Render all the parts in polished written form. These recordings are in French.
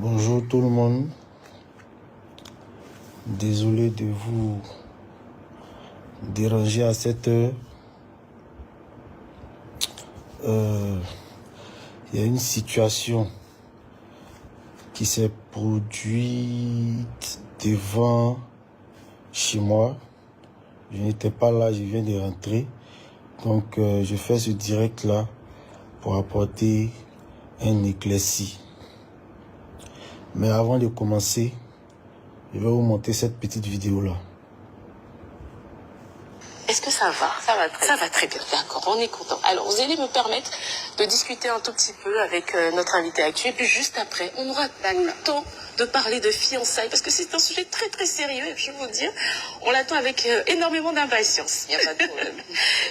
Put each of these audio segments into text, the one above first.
Bonjour tout le monde. Désolé de vous déranger à cette heure. Il y a une situation qui s'est produite devant chez moi. Je n'étais pas là, je viens de rentrer. Donc je fais ce direct là pour apporter un éclairci. Mais avant de commencer, je vais vous montrer cette petite vidéo là. Est-ce que ça va? Ça va très bien, d'accord, on est content. Alors, vous allez me permettre de discuter un tout petit peu avec notre invité actuel. Et puis juste après, on aura tout le temps de parler de fiançailles, parce que c'est un sujet très très sérieux, et je vais vous dire, on l'attend avec énormément d'impatience. Il n'y a pas de problème.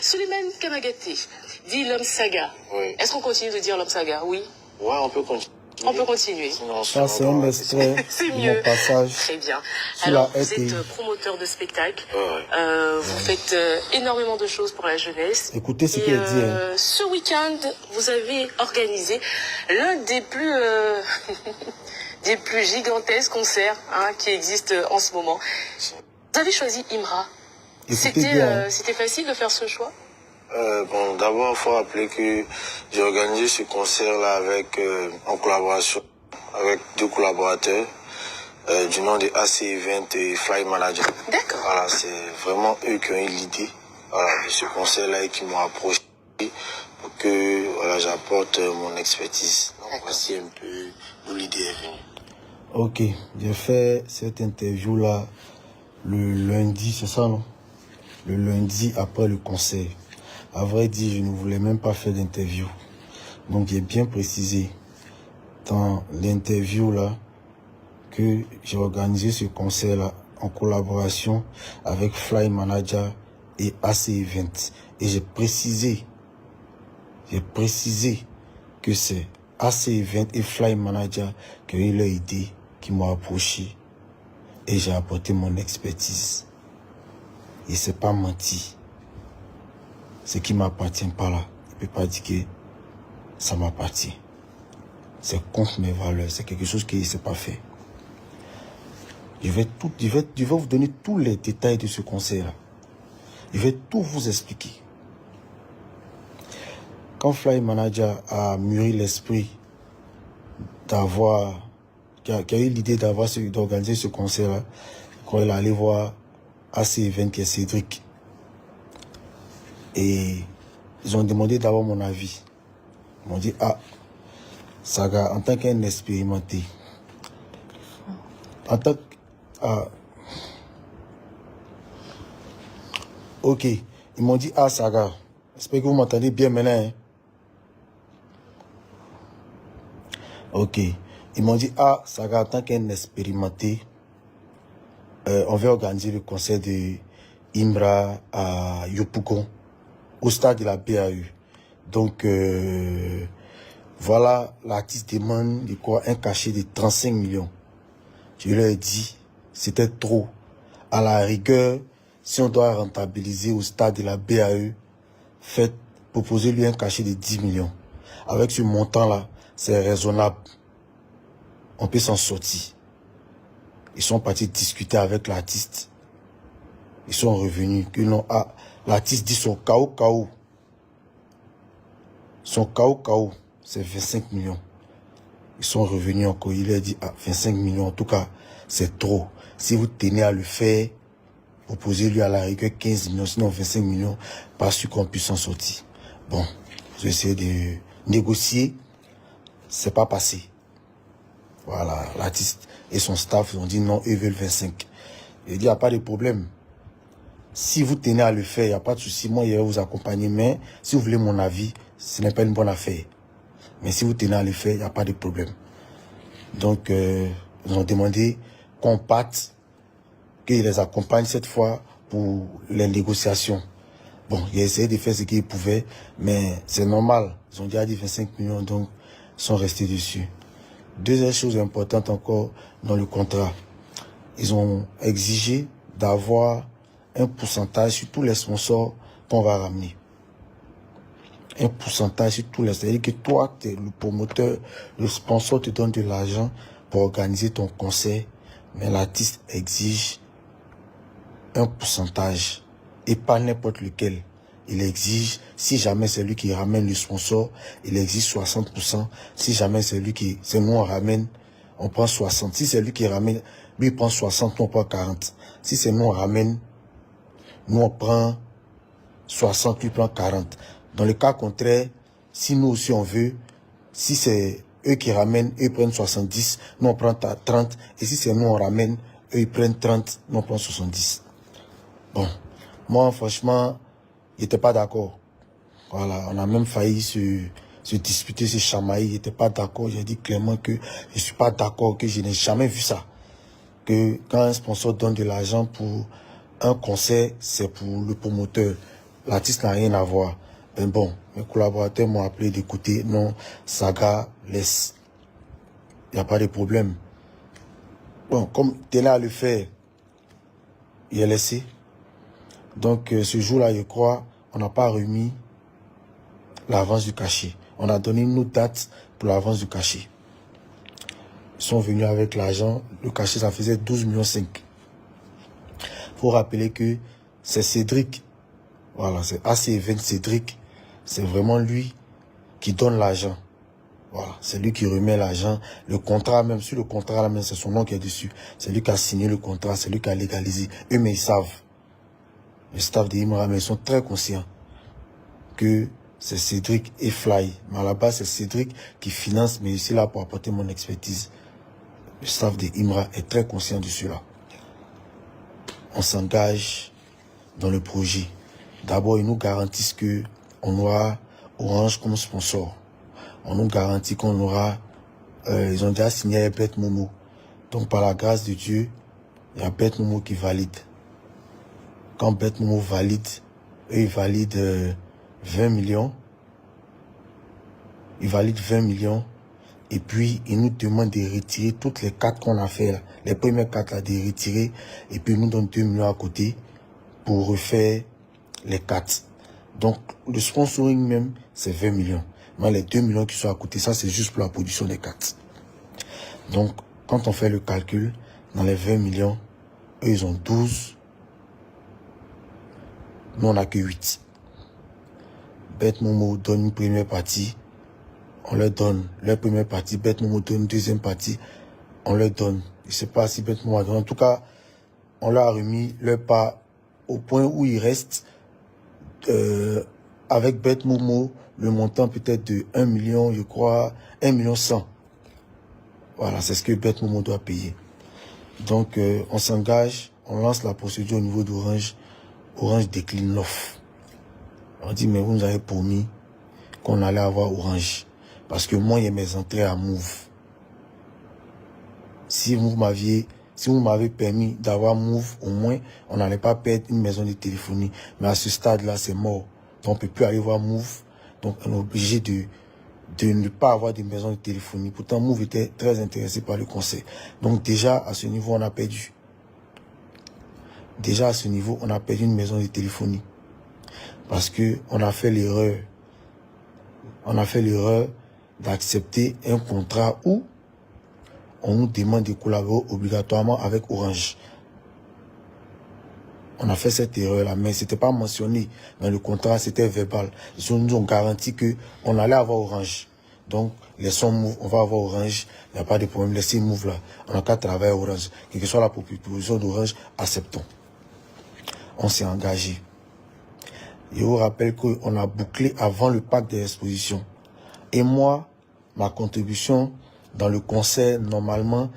Souleymane Kamagaté, dit l'homme saga. Oui. Est-ce qu'on continue de dire l'homme saga? Oui. Ouais, on peut continuer. On peut continuer. Ça, c'est un extrait de mon passage. Très bien. Sur Alors, la vous êtes promoteur de spectacle. Ouais. Vous faites énormément de choses pour la jeunesse. Écoutez ce qu'il dit. Hein. Ce week-end, vous avez organisé l'un des plus des plus gigantesques concerts qui existent en ce moment. Vous avez choisi Imra. Écoutez bien. C'était facile de faire ce choix? Bon, d'abord, il faut rappeler que j'ai organisé ce concert-là avec, en collaboration avec deux collaborateurs du nom de AC Event et Fly Manager. D'accord. Voilà, c'est vraiment eux qui ont eu l'idée de ce concert-là et qui m'ont approché pour que voilà, j'apporte mon expertise. Donc voici un peu d'où l'idée est venue. Ok, j'ai fait cette interview-là le lundi, c'est ça, non? Le lundi après le concert. À vrai dire, je ne voulais même pas faire d'interview. Donc, j'ai bien précisé dans l'interview là que j'ai organisé ce concert là en collaboration avec Fly Manager et AC Event. Et j'ai précisé que c'est AC Event et Fly Manager qui ont eu leur idée, qui m'ont approché. Et j'ai apporté mon expertise. Et c'est pas menti. Ce qui m'appartient pas là, je ne peux pas dire que ça m'appartient. C'est contre mes valeurs, c'est quelque chose qui ne s'est pas fait. Je vais vous donner tous les détails de ce concert-là. Je vais tout vous expliquer. Quand Fly Manager a mûri l'esprit d'avoir, qui a eu l'idée d'organiser ce concert-là, quand il allait voir AC Event qui est Cédric. Et ils ont demandé d'avoir mon avis. Ils m'ont dit, Saga, en tant qu'un expérimenté, en tant que... ok, ils m'ont dit, Saga, j'espère que vous m'entendez bien maintenant. Hein? Ok, ils m'ont dit, Saga, en tant qu'un expérimenté, on va organiser le concert de Imra à Yopougon, au stade de la BAU. Donc, voilà, l'artiste demande de quoi un cachet de 35 millions. Je leur ai dit, c'était trop. À la rigueur, si on doit rentabiliser au stade de la BAE, proposez-lui un cachet de 10 millions. Avec ce montant-là, c'est raisonnable. On peut s'en sortir. Ils sont partis discuter avec l'artiste. Ils sont revenus. Que non, l'artiste dit son KO. Son KO, c'est 25 millions. Ils sont revenus encore. Il a dit, 25 millions, en tout cas, c'est trop. Si vous tenez à le faire, proposez-lui à la rigueur 15 millions, sinon 25 millions, pas sûr qu'on puisse s'en sortir. Bon, j'ai essayé de négocier, c'est pas passé. Voilà, l'artiste et son staff ont dit non, eux veulent 25. Il dit, il n'y a pas de problème. Si vous tenez à le faire, il n'y a pas de souci, moi je vais vous accompagner, mais si vous voulez mon avis, ce n'est pas une bonne affaire. Mais si vous tenez à le faire, il n'y a pas de problème. Donc, ils ont demandé qu'on parte, qu'ils les accompagnent cette fois pour les négociations. Bon, j'ai essayé de faire ce qu'ils pouvaient, mais c'est normal. Ils ont déjà dit 25 millions, donc ils sont restés dessus. Deuxième chose importante encore dans le contrat, ils ont exigé d'avoir un pourcentage sur tous les sponsors qu'on va ramener. Un pourcentage sur tous les... C'est-à-dire que toi, tu es le promoteur, le sponsor te donne de l'argent pour organiser ton concert, mais l'artiste exige un pourcentage et pas n'importe lequel. Il exige, si jamais c'est lui qui ramène le sponsor, il exige 60%. Si jamais c'est nous on ramène, on prend 60. Si c'est lui qui ramène, lui il prend 60, nous on prend 40. Si c'est nous on ramène, nous on prend 60, lui prend 40. Dans le cas contraire, si nous aussi on veut, si c'est eux qui ramènent, eux prennent 70, nous on prend 30. Et si c'est nous on ramène, eux ils prennent 30, nous on prend 70. Bon, moi franchement, il n'était pas d'accord. Voilà, on a même failli se disputer, se chamailler. Il n'était pas d'accord. J'ai dit clairement que je ne suis pas d'accord, que je n'ai jamais vu ça. Que quand un sponsor donne de l'argent pour un concert, c'est pour le promoteur. L'artiste n'a rien à voir. Mais bon, mes collaborateurs m'ont appelé d'écouter. Non, Saga, laisse. Il n'y a pas de problème. Bon, comme tu es là à le faire, il est laissé. Donc, ce jour-là, je crois, on n'a pas remis l'avance du cachet. On a donné une autre date pour l'avance du cachet. Ils sont venus avec l'argent. Le cachet, ça faisait 12,5 millions. Il faut rappeler que c'est Cédric. Voilà, c'est AC20 Cédric. C'est vraiment lui qui donne l'argent. Voilà, c'est lui qui remet l'argent. Le contrat, même sur le contrat, là, c'est son nom qui est dessus. C'est lui qui a signé le contrat, c'est lui qui a légalisé. Eux, mais ils savent. Le staff de Imra, mais ils sont très conscients que c'est Cédric et Fly. Mais à la base, c'est Cédric qui finance, mais je suis là pour apporter mon expertise. Le staff de Imra est très conscient de cela. On s'engage dans le projet. D'abord, ils nous garantissent que on aura Orange comme sponsor. On nous garantit qu'on aura... ils ont déjà signé avec Bet Momo. Donc, par la grâce de Dieu, il y a Bet Momo qui valide. Quand Bet Momo valide, eux, ils valident 20 millions. Ils valident 20 millions. Et puis, ils nous demandent de retirer toutes les 4 qu'on a fait là. Les premières 4 là, de retirer. Et puis, ils nous donnent 2 millions à côté pour refaire les 4. Donc, le sponsoring même, c'est 20 millions. Mais les 2 millions qui sont à côté, ça, c'est juste pour la production des 4. Donc, quand on fait le calcul, dans les 20 millions, eux, ils ont 12. Nous, on n'a que 8. Bet Momo donne une première partie. On leur donne leur première partie. Bet Momo donne une deuxième partie. On leur donne. Je ne sais pas si Bet Momo a donné. En tout cas, on leur a remis leur part au point où il reste avec Bet Momo le montant peut-être de 1 million, je crois, 1,1 million. Voilà, c'est ce que Bet Momo doit payer. Donc, on s'engage, on lance la procédure au niveau d'Orange. Orange décline l'offre. On dit, mais vous nous avez promis qu'on allait avoir Orange. Parce que moi, il y a mes entrées à Move. Si vous m'avez permis d'avoir Move, au moins, on n'allait pas perdre une maison de téléphonie. Mais à ce stade-là, c'est mort. Donc, on ne peut plus aller voir Move. Donc, on est obligé de ne pas avoir de maison de téléphonie. Pourtant, Move était très intéressé par le conseil. Donc, déjà, à ce niveau, on a perdu. Déjà, à ce niveau, on a perdu une maison de téléphonie. Parce que on a fait l'erreur. On a fait l'erreur d'accepter un contrat où on nous demande de collaborer obligatoirement avec Orange. On a fait cette erreur-là, mais ce n'était pas mentionné dans le contrat, c'était verbal. Ils nous ont garanti qu'on allait avoir Orange. Donc, laissons Move, on va avoir Orange, il n'y a pas de problème, laissez Move là. On n'a qu'à travailler Orange. Quelle que soit la proposition d'Orange, acceptons. On s'est engagé. Je vous rappelle qu'on a bouclé avant le pacte des expositions. Et moi, ma contribution dans le concert, normalement,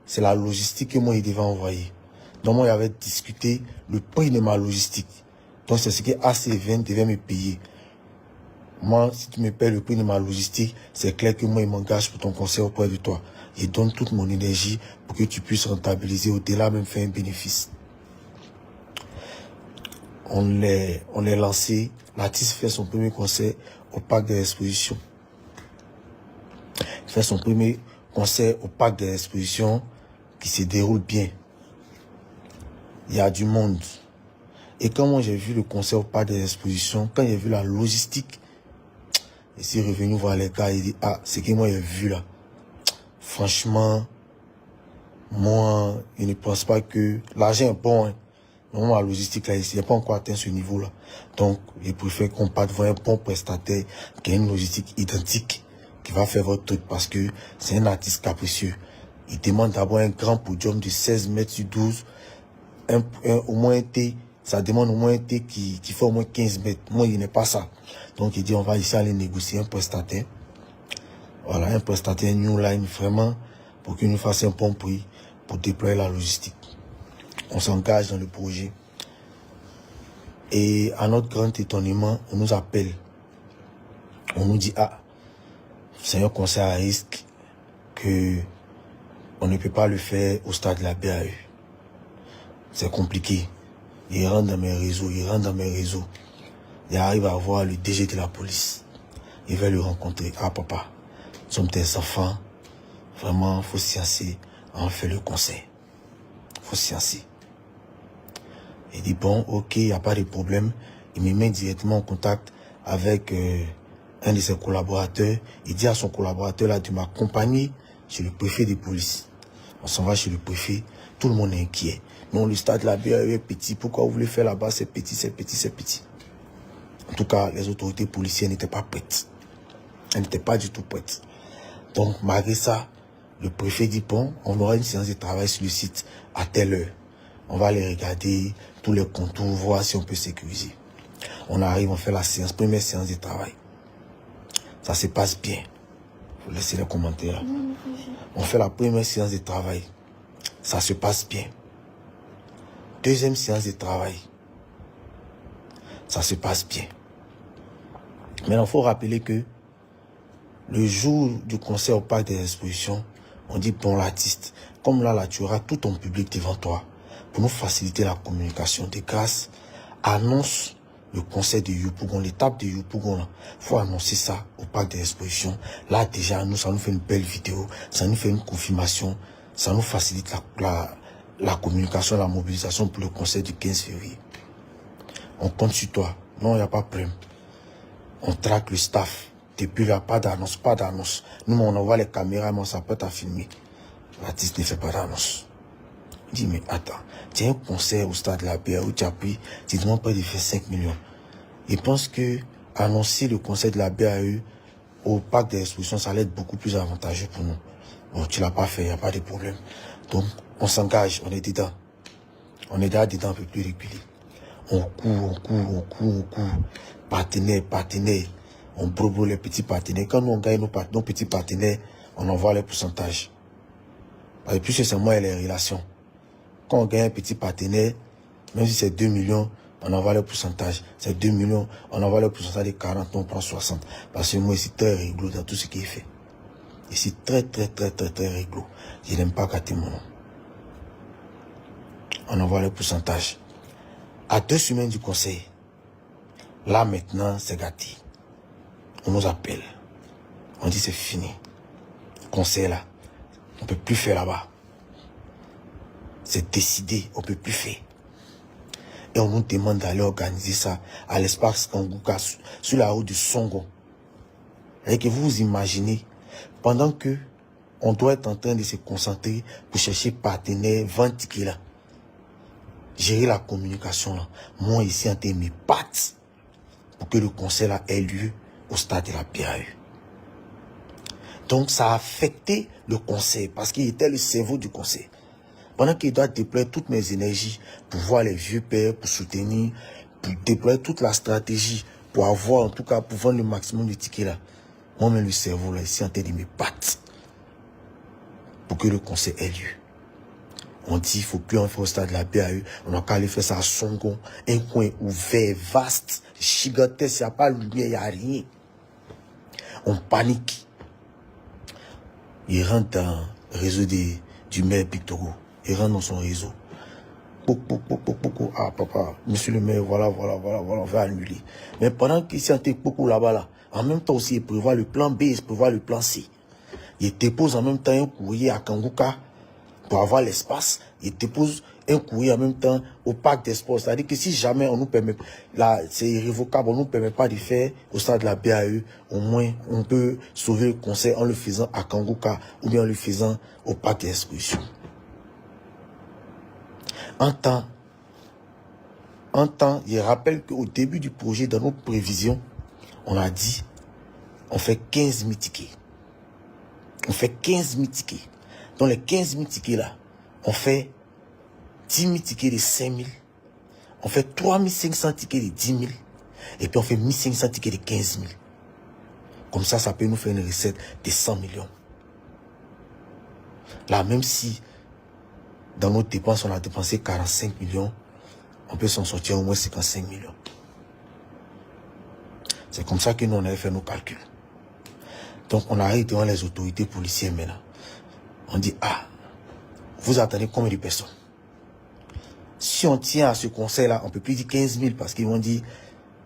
c'est la logistique que moi, il devait envoyer. Donc, moi, il avait discuté le prix de ma logistique. Donc, c'est ce que AC20 devait me payer. Moi, si tu me payes le prix de ma logistique, c'est clair que moi, il m'engage pour ton concert auprès de toi. Je donne toute mon énergie pour que tu puisses rentabiliser, au-delà même faire un bénéfice. On est lancé. L'artiste fait son premier concert au parc des expositions. Il fait son premier concert au parc des expositions qui se déroule bien. Il y a du monde. Et quand moi j'ai vu le concert au parc des expositions, quand j'ai vu la logistique, je suis revenu voir les gars et dit, ah, c'est que moi j'ai vu là. Franchement, Moi, il ne pense pas que l'argent est bon. Hein. Normalement, la logistique, là, il n'a pas encore atteint ce niveau-là. Donc, il préfère qu'on parte voir un bon prestataire qui a une logistique identique, qui va faire votre truc parce que c'est un artiste capricieux. Il demande d'abord un grand podium de 16 mètres sur 12, au moins un T, ça demande au moins un T qui fait au moins 15 mètres. Moi, il n'est pas ça. Donc, il dit, on va ici aller négocier un prestataire. Voilà, un prestataire New Line, vraiment, pour qu'il nous fasse un bon prix pour déployer la logistique. On s'engage dans le projet. Et à notre grand étonnement, on nous appelle. On nous dit, ah, c'est un concert à risque que on ne peut pas le faire au stade de la BAE. C'est compliqué. Il rentre dans mes réseaux, Il arrive à voir le DG de la police. Il va le rencontrer. Ah, papa, nous sommes tes enfants. Vraiment, il faut sciencer. On fait le concert. Il faut sciencer. Il dit, bon, ok, il n'y a pas de problème. Il me met directement en contact avec un de ses collaborateurs. Il dit à son collaborateur là de m'accompagner chez le préfet de police. On s'en va chez le préfet. Tout le monde est inquiet. Non, le stade de la BAE est petit. Pourquoi vous voulez faire là-bas? C'est petit, c'est petit, c'est petit. En tout cas, les autorités policières n'étaient pas prêtes. Elles n'étaient pas du tout prêtes. Donc, malgré ça, le préfet dit, bon, on aura une séance de travail sur le site à telle heure. On va aller regarder tous les contours, voir si on peut sécuriser. On arrive, on fait la séance, première séance de travail. Ça se passe bien. Vous laissez les commentaires. On fait la première séance de travail. Ça se passe bien. Deuxième séance de travail. Ça se passe bien. Mais il faut rappeler que le jour du concert au parc des expositions, on dit, bon, l'artiste, comme là, tu auras tout ton public devant toi. Pour nous faciliter la communication, de grâce, annonce le concert de Yopougon, l'étape de Yopougon. Il faut annoncer ça au parc des expositions. Là, déjà, ça nous fait une belle vidéo, ça nous fait une confirmation, ça nous facilite la communication, la mobilisation pour le concert du 15 février. On compte sur toi. Non, il n'y a pas de problème. On traque le staff. Depuis, il n'y a pas d'annonce, pas d'annonce. Nous, on envoie les caméras, mais on s'apprête à filmer. L'artiste ne fait pas d'annonce. Il dit, mais attends, tu as un concert au stade de la BAE où tu as pris, tu demandes pas de faire 5 millions. Il pense que annoncer le concert de la BAE au parc des expositions, ça allait être beaucoup plus avantageux pour nous. Bon, tu l'as pas fait, il n'y a pas de problème. Donc, on s'engage, on est dedans. On est dedans, on ne peut plus reculer. On court. Partenaires. On brobo les petits partenaires. Quand nous, on gagne nos petits partenaires, on envoie les pourcentages. Et puis, c'est moi et les relations. Quand on gagne un petit partenaire, même si c'est 2 millions, on envoie le pourcentage. C'est 2 millions, on envoie le pourcentage de 40, on prend 60. Parce que moi, je suis très réglo dans tout ce qui est fait. Je suis très réglo. Je n'aime pas gâter mon nom. On envoie le pourcentage. À 2 semaines du conseil, là maintenant, c'est gâté. On nous appelle. On dit c'est fini. Conseil là, on ne peut plus faire là-bas. C'est décidé, on ne peut plus faire. Et on nous demande d'aller organiser ça à l'espace Kanguka, sur la route du Songo. Et que vous vous imaginez, pendant que on doit être en train de se concentrer pour chercher partenaires, 20 tickets là, gérer la communication là, moi ici en train de me battre pour que le concert là ait lieu au stade de la BAE. Donc ça a affecté le concert parce qu'il était le cerveau du concert. Pendant qu'il doit déployer toutes mes énergies pour voir les vieux pères, pour soutenir, pour déployer toute la stratégie, pour avoir, en tout cas, pour vendre le maximum de tickets là. Moi-même, le cerveau là, ici, en train de me battre pour que le concert ait lieu. On dit, il faut plus en faire au stade de la BAE. On a qu'à aller faire ça à Songo, un coin ouvert, vaste, gigantesque, il n'y a pas de lumière, il n'y a rien. On panique. Il rentre dans le réseau du maire Pictoro. Il rentre dans son réseau. Ah, papa, monsieur le maire, voilà, on va annuler. Mais pendant qu'il s'est beaucoup là-bas, en même temps aussi, il prévoit le plan B, il prévoit le plan C. Il dépose en même temps un courrier à Kanguka pour avoir l'espace. Il dépose un courrier en même temps au parc des sports. C'est-à-dire que si jamais on nous permet, là, c'est irrévocable, on nous permet pas de faire au stade de la BAE, au moins, on peut sauver le concert en le faisant à Kanguka ou bien en le faisant au parc des expositions. En temps, je rappelle qu'au début du projet, dans notre prévision, on a dit, on fait 15 000 tickets. On fait 15 000 tickets. Dans les 15 000 tickets là, on fait 10 000 tickets de 5 000. On fait 3 500 tickets de 10 000. Et puis on fait 1 500 tickets de 15 000. Comme ça peut nous faire une recette de 100 millions. Là, même si dans nos dépenses, on a dépensé 45 millions, on peut s'en sortir au moins 55 millions. C'est comme ça que nous, on avait fait nos calculs. Donc, on arrive devant les autorités policières maintenant. On dit, ah, vous attendez combien de personnes? Si on tient à ce conseil-là, on ne peut plus dire 15 000 parce qu'ils vont dire,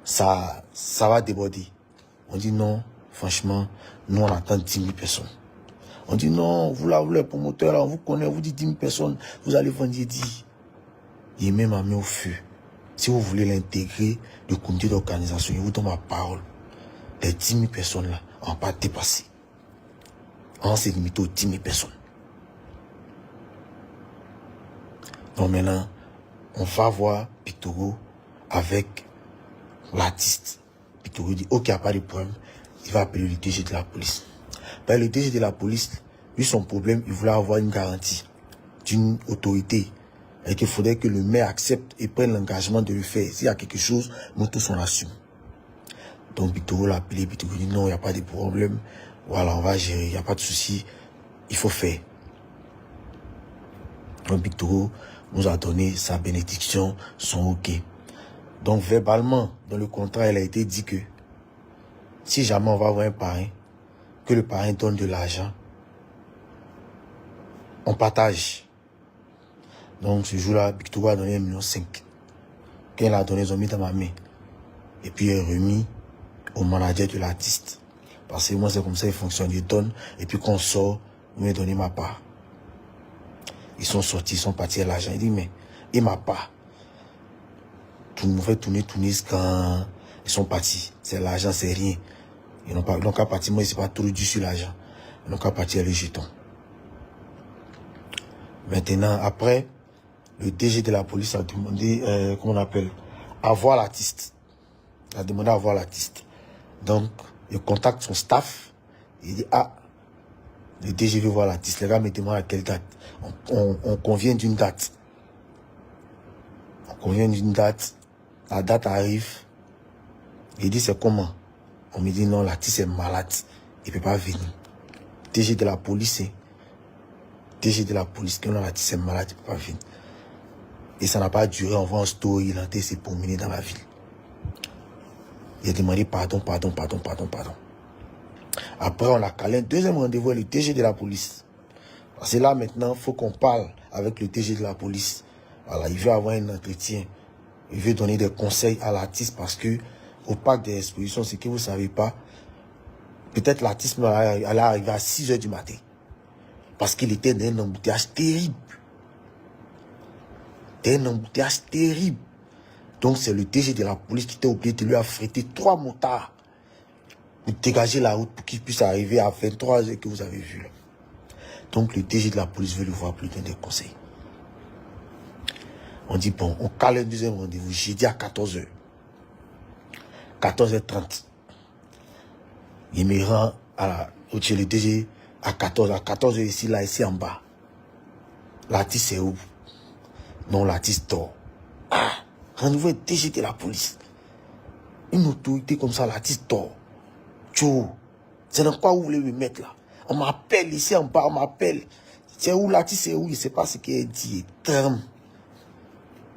ça va déborder. On dit non, franchement, nous, on attend 10 000 personnes. On dit non, vous là, vous les promoteurs, là, on vous connaît, on vous dit 10 000 personnes, vous allez vendre 10. Il met ma main au feu. Si vous voulez l'intégrer, le comité d'organisation, je vous donne ma parole. Les 10 000 personnes là, on ne va pas dépasser. On s'est limité aux 10 000 personnes. Donc maintenant, on va voir Pictoro avec l'artiste. Pictoro dit, ok, il n'y a pas de problème. Il va appeler le DG de la police. Ben, le DG de la police, lui, son problème, il voulait avoir une garantie d'une autorité. Et qu'il faudrait que le maire accepte et prenne l'engagement de le faire. S'il y a quelque chose, nous tous on assume. Donc Pictoro l'a appelé, Pictoro dit non, il n'y a pas de problème. Voilà, on va gérer, il n'y a pas de souci. Il faut faire. Donc Pictoro nous a donné sa bénédiction, son OK. Donc verbalement, dans le contrat, il a été dit que si jamais on va avoir un parrain, que le parrain donne de l'argent, on partage. Donc ce jour-là, Pictoro a donné 1,5 million. Quand il a donné, ils ont mis dans ma main. Et puis il est remis au manager de l'artiste. Parce que moi, c'est comme ça il fonctionne. Il donne, et puis quand on sort, on m'a donné ma part. Ils sont sortis, ils sont partis à l'argent. Il dit, mais, et ma part? Tout le monde fait tourner quand ils sont partis. C'est l'argent, c'est rien. Ils n'ont qu'à partir, moi, ils ne sont pas trop dû sur l'argent. Ils n'ont qu'à partir le jeton. Maintenant, après, le DG de la police a demandé, comment on appelle, à voir l'artiste. Il a demandé à voir l'artiste. Donc, il contacte son staff. Il dit, ah, le DG veut voir l'artiste. Les gars me demandent à quelle date. On convient d'une date. On convient d'une date. La date arrive. Il dit, c'est comment? On me dit, non, l'artiste est malade. Il ne peut pas venir. DG de la police, DG de la police, quand l'artiste est malade, il ne peut pas venir. Et ça n'a pas duré, on voit en story, il a été se promener dans la ville. Il a demandé pardon. Après, on a calé un deuxième rendez-vous avec le DG de la police. Parce que là, maintenant, il faut qu'on parle avec le DG de la police. Voilà, il veut avoir un entretien. Il veut donner des conseils à l'artiste parce que au parc des expositions, c'est que vous ne savez pas, peut-être l'artiste allait arriver à 6 h du matin. Parce qu'il était dans un embouteillage terrible. Donc c'est le DG de la police qui était obligé de lui affréter 3 motards pour dégager la route pour qu'il puisse arriver à 23 h que vous avez vu là. Donc le DG de la police veut le voir plus donner des conseils. On dit bon, on cale un deuxième rendez-vous jeudi à 14 h. 14 h 30. Il me rend chez le DG à 14 h ici, là, ici en bas. L'artiste est où? Non, l'artiste dort. Ah, rendez-vous est DG de la police. Une autorité comme ça, l'artiste dort. Tchou, c'est dans quoi vous voulez me mettre là? On m'appelle ici en bas, on m'appelle. C'est où l'artiste, c'est où? Il ne sait pas ce qu'il dit.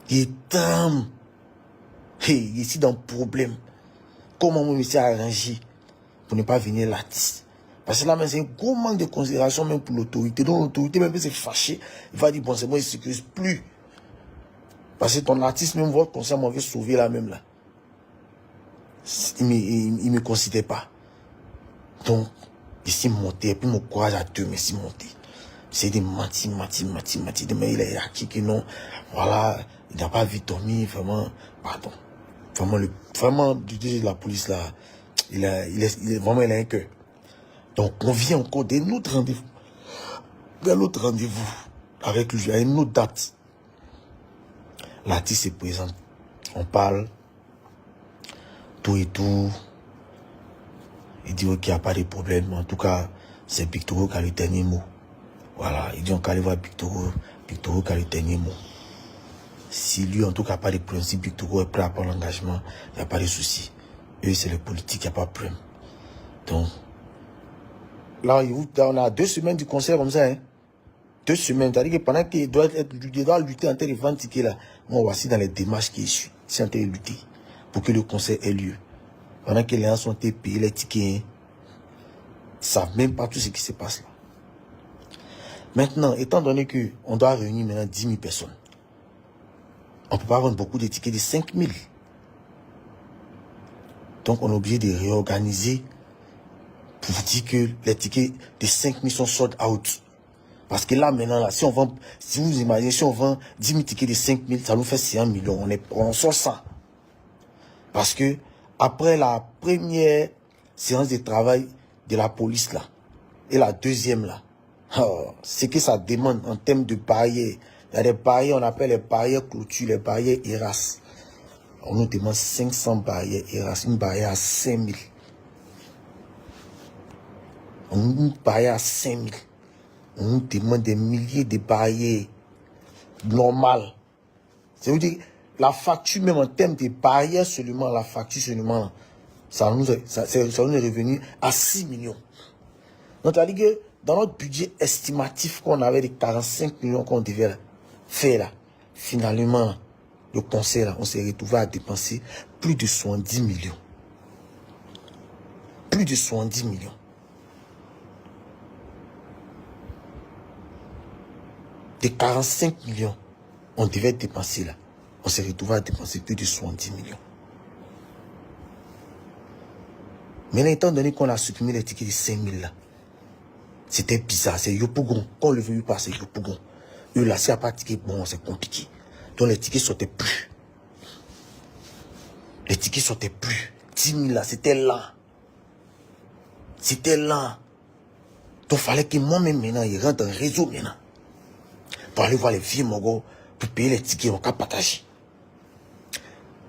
Il tremble. Hey, il est ici dans le problème. Comment moi, je me suis arrangé pour ne pas venir l'artiste? Parce que là, c'est un gros manque de considération même pour l'autorité. Donc l'autorité, même si c'est fâché, il va dire, bon, c'est moi, il ne s'excuse plus. Parce que ton artiste, même votre conseil m'avait sauvé là même là. Il me considère pas. Donc, il s'est monté, et puis mon courage à deux, mais s'est monté. C'est des menti. Mais il est acquis que non. Voilà, il n'a pas vu Tommy, vraiment, pardon. Vraiment, du DG de la police là, il est vraiment, il a un cœur. Donc, on vient encore d'un autre rendez-vous. D'un autre rendez-vous avec lui, à une autre date. L'artiste se présente. On parle, tout et tout. Il dit qu'il n'y a pas de problème. En tout cas, c'est Pictoro qui a le dernier mot. Voilà, il dit on va aller voir Pictoro. Pictoro qui a le dernier mot. Si lui, en tout cas, pas de problème, si Pictoro est prêt à prendre l'engagement, il n'y a pas de souci. Eux, c'est le politique, il n'y a pas de problème. Donc, là, on a 2 semaines du concert comme ça, hein. 2 semaines. C'est-à-dire que pendant qu'il doit lutter en train de vendre tickets là, on va aussi dans les démarches qui sont en train de lutter pour que le concert ait lieu. Pendant que les gens sont en train de payer les tickets, hein, ils ne savent même pas tout ce qui se passe là. Maintenant, étant donné qu'on doit réunir maintenant 10 000 personnes, on ne peut pas vendre beaucoup de tickets de 5 000. Donc, on est obligé de réorganiser pour vous dire que les tickets de 5 000 sont sold out. Parce que là, maintenant, là, si vous imaginez, si on vend 10 000 tickets de 5 000, ça nous fait 100 millions. On sort ça. Parce que, après la première séance de travail de la police, là, et la deuxième, là, c'est que ça demande en termes de barrières. Il y a des barrières, on appelle les barrières clôture, les barrières ERAS. On nous demande 500 barrières ERAS, une barrière à 5 000. Une barrière à 5 000. On nous demande des milliers de barrières normales. C'est-à-dire la facture, même en termes de barrières seulement, la facture seulement, ça nous est revenu à 6 millions. Donc, c'est-à-dire que dans notre budget estimatif qu'on avait de 45 millions qu'on devait faire là, finalement, le concert là, on s'est retrouvé à dépenser plus de 70 millions. Plus de 70 millions. De 45 millions, on devait dépenser là. On s'est retrouvé à dépenser plus de 70 millions. Mais étant donné qu'on a supprimé les tickets de 5 000 là, c'était bizarre. C'est Yopougon. Quand on le veut pas, c'est Yopougon. Eux là, s'il n'y a pas de ticket, bon, c'est compliqué. Donc les tickets sortaient plus. Les tickets sortaient plus. 10 000 là, c'était lent. C'était lent. Donc il fallait que moi-même maintenant, il rentre dans le réseau maintenant. Pour aller voir les vieux mogos, pour payer les tickets, on va partager.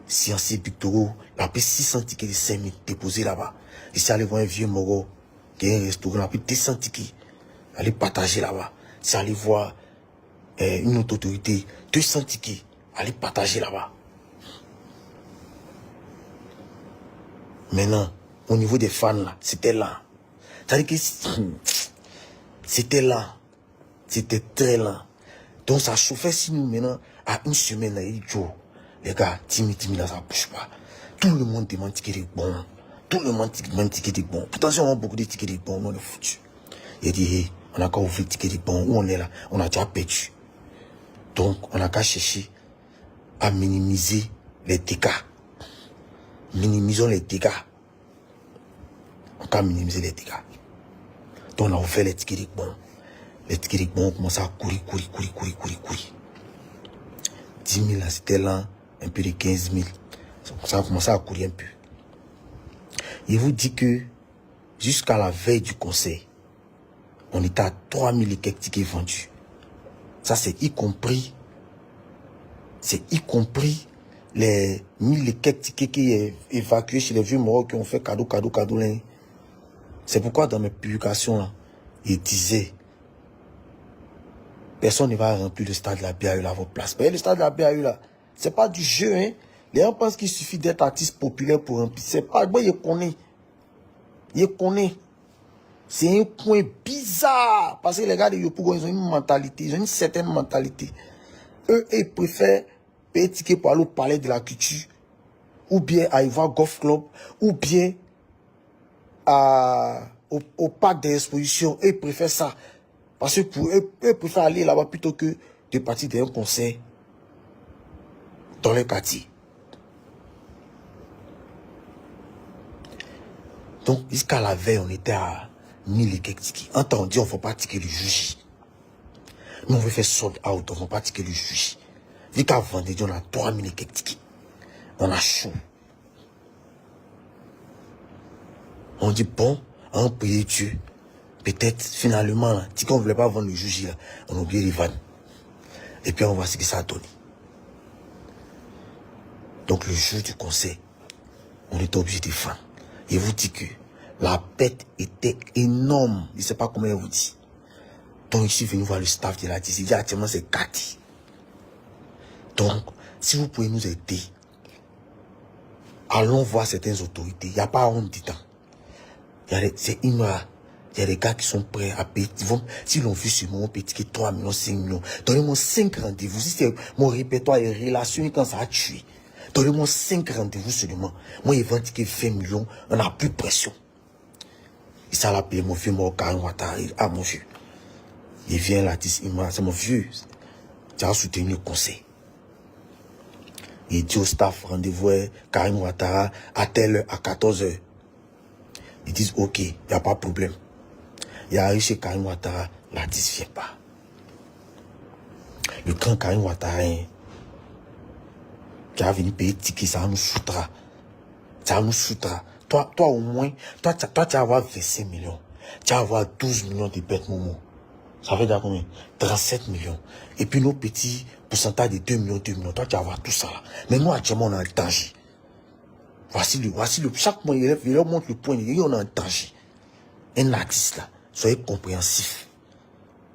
Si on sait Pictoro, il a pris 600 tickets de 5 000 déposés là-bas. Et si aller voir un vieux mogo qui a un restaurant, il a pris 200 tickets, aller partager là-bas. Si aller voir une autre autorité, 200 tickets, aller partager là-bas. Maintenant, au niveau des fans là, c'était lent. C'est-à-dire que c'était lent. C'était très lent. Donc ça chauffait si nous maintenant, à une semaine, là, il dit, les gars, 10 000 là, ça ne bouge pas. Tout le monde demande ticket de bon. Tout le monde demande ticket de bon. Pourtant, si on a beaucoup de tickets de bon, on est foutu. Il dit, hey, on a qu'à ouvrir le ticket de bon. Où on est là, on a déjà perdu. Donc, on a qu'à chercher à minimiser les dégâts. Minimisons les dégâts. On a qu'à minimiser les dégâts. Donc, on a ouvert les tickets de bon. Les tickets de bon ont commencé à courir. 10 000 là, c'était lent. Un peu de 15 000. Ça a commencé à courir un peu. Il vous dit que jusqu'à la veille du concert, on était à 3 000 et quelques tickets vendus. Ça, c'est y compris les 1000 et quelques tickets qui est évacués chez les vieux morts qui ont fait cadeau. Là. C'est pourquoi dans mes publications, là, il disait, personne ne va remplir le stade de la BAU là à votre place. Mais le stade de la BAU là, c'est pas du jeu, hein. Les gens pensent qu'il suffit d'être artiste populaire pour remplir. C'est pas, bon, il connaît. C'est un coin bizarre. Parce que les gars de Yopougon, ils ont une mentalité, ils ont une certaine mentalité. Eux, ils préfèrent payer ticket pour aller au palais de la culture, ou bien aller voir Golf Club, ou bien au parc des expositions. Ils préfèrent ça. Parce que pour eux, ils préfèrent aller là-bas plutôt que de partir d'un concert dans le quartier. Donc, jusqu'à la veille, on était à 1000 et quelques tickets. En temps, on dit, on ne faut pas ticker le juge. Nous, on veut faire sold out, on ne faut pas ticker le juge. Vu qu'à vendredi, on a 3000 et quelques tickets. On a chaud. On dit, bon, on prie Dieu. Peut-être, finalement, là, si on ne voulait pas vendre le juge, là, on a oublié les vannes. Et puis, on voit ce que ça a donné. Donc le jour du conseil, on était obligé de vendre. Il vous dit que la perte était énorme. Je ne sais pas comment il vous dit. Donc, je suis venu voir le staff de la DIS. Il dit actuellement c'est 4. Donc, si vous pouvez nous aider, allons voir certaines autorités. Il n'y a pas honte dedans. C'est une heure. Il y a des gars qui sont prêts à payer. S'ils l'ont vu sur mon petit 3 millions, 5 millions, donnez-moi 5 rendez-vous. Si c'est mon répertoire est relationné quand ça a tué, donnez-moi 5 rendez-vous seulement. Moi, ils vendent 20 millions, on n'a plus de pression. Et ça l'a appelé mon vieux, mon Karim Ouattara. Ah, mon vieux. Il vient là, c'est mon vieux. Tu as soutenu le conseil. Il dit au staff, rendez-vous Karim Ouattara à telle heure, à 14h. Ils disent, ok, il n'y a pas de problème. Il arrive chez Karim Ouattara, la 10 ne vient pas. Le grand Karim Ouattara, qui a venu payer ticket, ça nous soutera. Ça nous soutera. Toi au moins, toi, tu vas avoir 25 millions. Tu vas avoir 12 millions de bêtes Momo. Ça fait déjà combien? 37 millions. Et puis nos petits pourcentages de 2 millions, 2 millions. Toi, tu vas avoir tout ça là. Mais nous, actuellement, on est en danger. Voici le, chaque mois, il leur montre le point. On est en danger. Un artiste là, soyez compréhensif.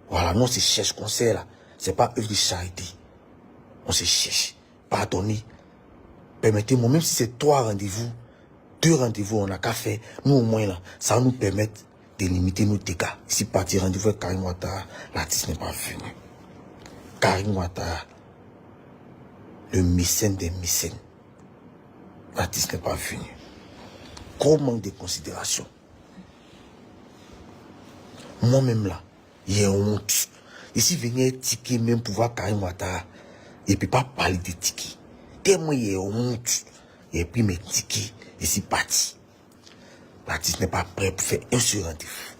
Voilà, non, c'est cherche conseil là. C'est pas œuvre de charité. On se cherche. Pardonnez. Permettez-moi, même si c'est 3 rendez-vous, 2 rendez-vous, on n'a qu'à faire. Nous, au moins là, ça va nous permettre de limiter nos dégâts. Ici, partir rendez-vous avec Karim Ouattara, l'artiste n'est pas venu. Karim Ouattara, le mécène des mécènes. L'artiste n'est pas venu. Gros manque de considération. Moi-même là, il y a honte. Ici, venir ticket même pour voir Karim Ouattara. Et puis pas parler de tickets. Tellement il y a honte. Et puis mes tickets, ici parti. L'artiste n'est pas prêt pour faire un seul rendez-vous.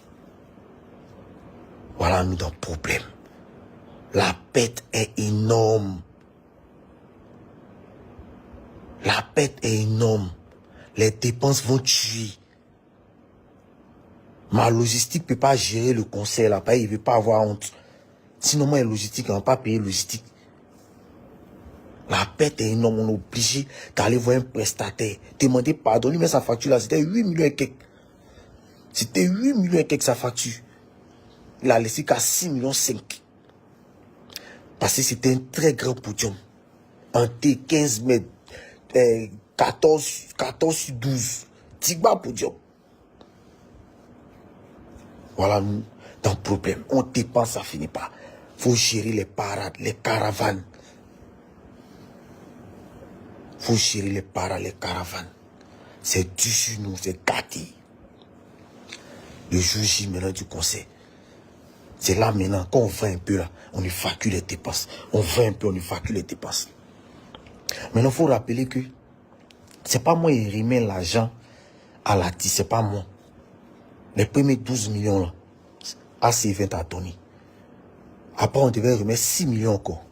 Voilà, nous dans le problème. La perte est énorme. La perte est énorme. Les dépenses vont tuer. Ma logistique ne peut pas gérer le conseil là. Il ne veut pas avoir honte. Sinon, moi, la logistique, on ne va pas payer logistique. La perte est énorme. On est obligé d'aller voir un prestataire. Demander pardon. Lui, mais sa facture là, c'était 8 millions et quelques. C'était 8 millions et quelques sa facture. Il a laissé qu'à 6 millions 5. Parce que c'était un très grand podium. Un T 15 mètres. 14 sur 12. Tigba podium. Voilà, nous, dans le problème. On dépense, ça finit pas. Faut gérer les parades, les caravanes. Faut gérer les parades, les caravanes. C'est du sur nous, c'est gâté. Le jour J maintenant du conseil. C'est là maintenant, quand on va un peu là, on évacue les dépenses. On va un peu, on évacue les dépenses. Maintenant, il faut rappeler que c'est pas moi qui remets l'argent à la TIS, c'est pas moi. Les premiers 12 millions là, AC20 a donné. Après, on devait remettre 6 millions encore.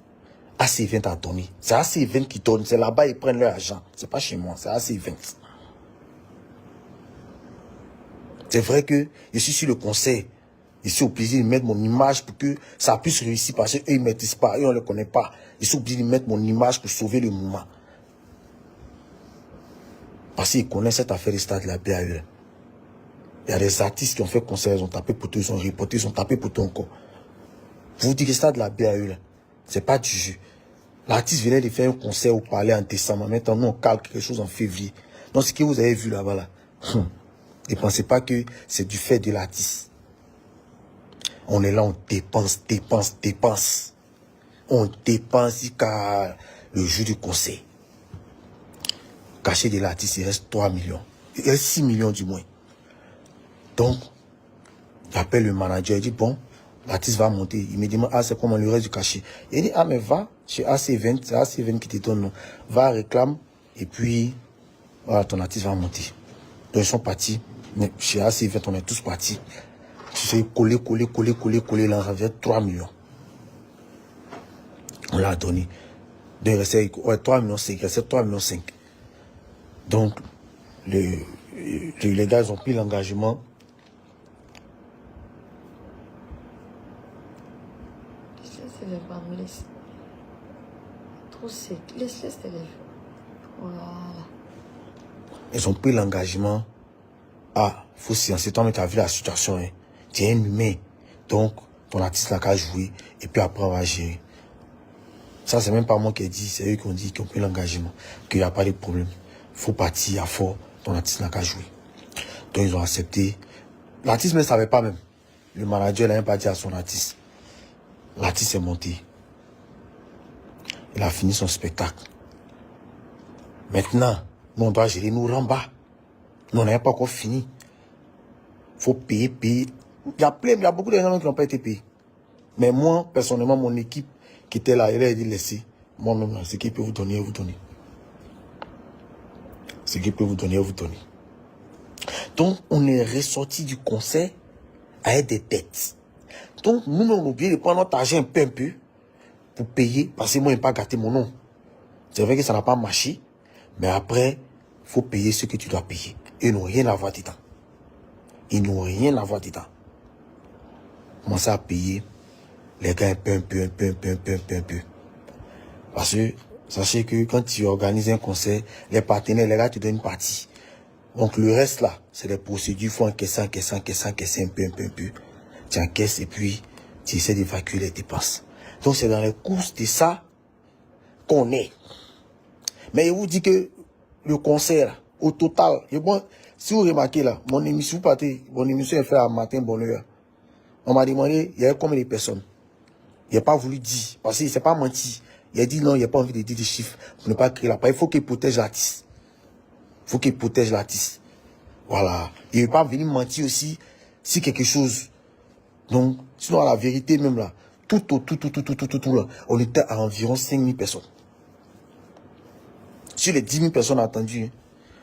AC20 a donné. C'est AC20 qui donne. C'est là-bas, ils prennent leur argent. C'est pas chez moi, c'est AC20. C'est vrai que je suis sur le conseil. Je suis obligé de mettre mon image pour que ça puisse réussir parce qu'eux, ils ne maîtrisent pas, eux, on ne le connaît pas. Je suis obligé de mettre mon image pour sauver le mouvement. Parce qu'ils connaissent cette affaire de stade de la BAE. Il y a des artistes qui ont fait concert, ils ont tapé pour tout, ils ont reporté, ils ont tapé pour tout encore. Vous dites que le stade de la BAE, c'est pas du jeu. L'artiste venait de faire un concert au palais en décembre. Maintenant, nous, on calque quelque chose en février. Donc, ce que vous avez vu là-bas, là, ne pensez pas que c'est du fait de l'artiste. On est là, on dépense. On dépense jusqu'à le jour du conseil. Caché de l'artiste, il reste 3 millions. Il reste 6 millions du moins. Donc, j'appelle le manager, il dit, bon, l'artiste va monter. Il me demande, ah, c'est comment le reste du cachet? Il dit, ah, mais va chez AC20, c'est AC20 qui te donne, non. Va, réclame, et puis, voilà, ton artiste va monter. Donc, ils sont partis. Mais chez AC20, on est tous partis. Tu sais, coller, là, ça fait 3 millions. On l'a donné. Donc, il restait, 3 millions 5, il restait 3 millions 5. Donc, les gars, ils ont pris l'engagement. Laisse les voir, me laisse. Trop sec. Laisse les voir. Ils ont pris l'engagement. Ah, faut sciencer. Toi, mais tu as vu la situation. Hein. Tu es un humain. Donc, ton artiste n'a qu'à jouer. Et puis après, on va gérer. Ça, c'est même pas moi qui ai dit. C'est eux qui ont dit, qui ont pris l'engagement. Qu'il n'y a pas de problème. Faut partir à fort. Ton artiste n'a qu'à jouer. Donc, ils ont accepté. L'artiste ne savait pas même. Le manager n'a même pas dit à son artiste. L'artiste est monté. Il a fini son spectacle. Maintenant, nous, on doit gérer nous en bas. Nous, on n'a pas encore fini. Il faut payer. Il y a beaucoup de gens qui n'ont pas été payés. Mais moi, personnellement, mon équipe qui était là, elle a dit laissez. Moi-même, ce qu'il peut vous donner, vous donner. Ce qu'il peut vous donner, vous donner. Donc, on est ressorti du concert avec des dettes. Donc, nous, on a oublié de prendre notre argent un peu pour payer, parce que moi, je n'ai pas gâté mon nom. C'est vrai que ça n'a pas marché, mais après, il faut payer ce que tu dois payer. Ils n'ont rien à voir dedans. Ils n'ont rien à voir dedans. Commencez à payer les gars un peu. Parce que, sachez que quand tu organises un concert, les partenaires, les gars te donnent une partie. Donc, le reste là, c'est des procédures, il faut encaisser un peu. Tu encaisses et puis, tu essaies d'évacuer les dépenses. Donc, c'est dans les courses de ça qu'on est. Mais je vous dis que le concert, au total, et bon, si vous remarquez là, mon émission est faite à matin, bonne heure. On m'a demandé, il y avait combien de personnes? Il n'a pas voulu dire, parce qu'il ne s'est pas menti. Il a dit non, il n'a pas envie de dire des chiffres pour ne pas créer la peur. Il faut qu'il protège l'artiste. Il faut qu'il protège l'artiste. Voilà. Il ne veut pas venir mentir aussi si quelque chose. Donc, sinon, à la vérité même là, tout là, on était à environ 5000 personnes. Sur les 10 000 personnes attendues, hein,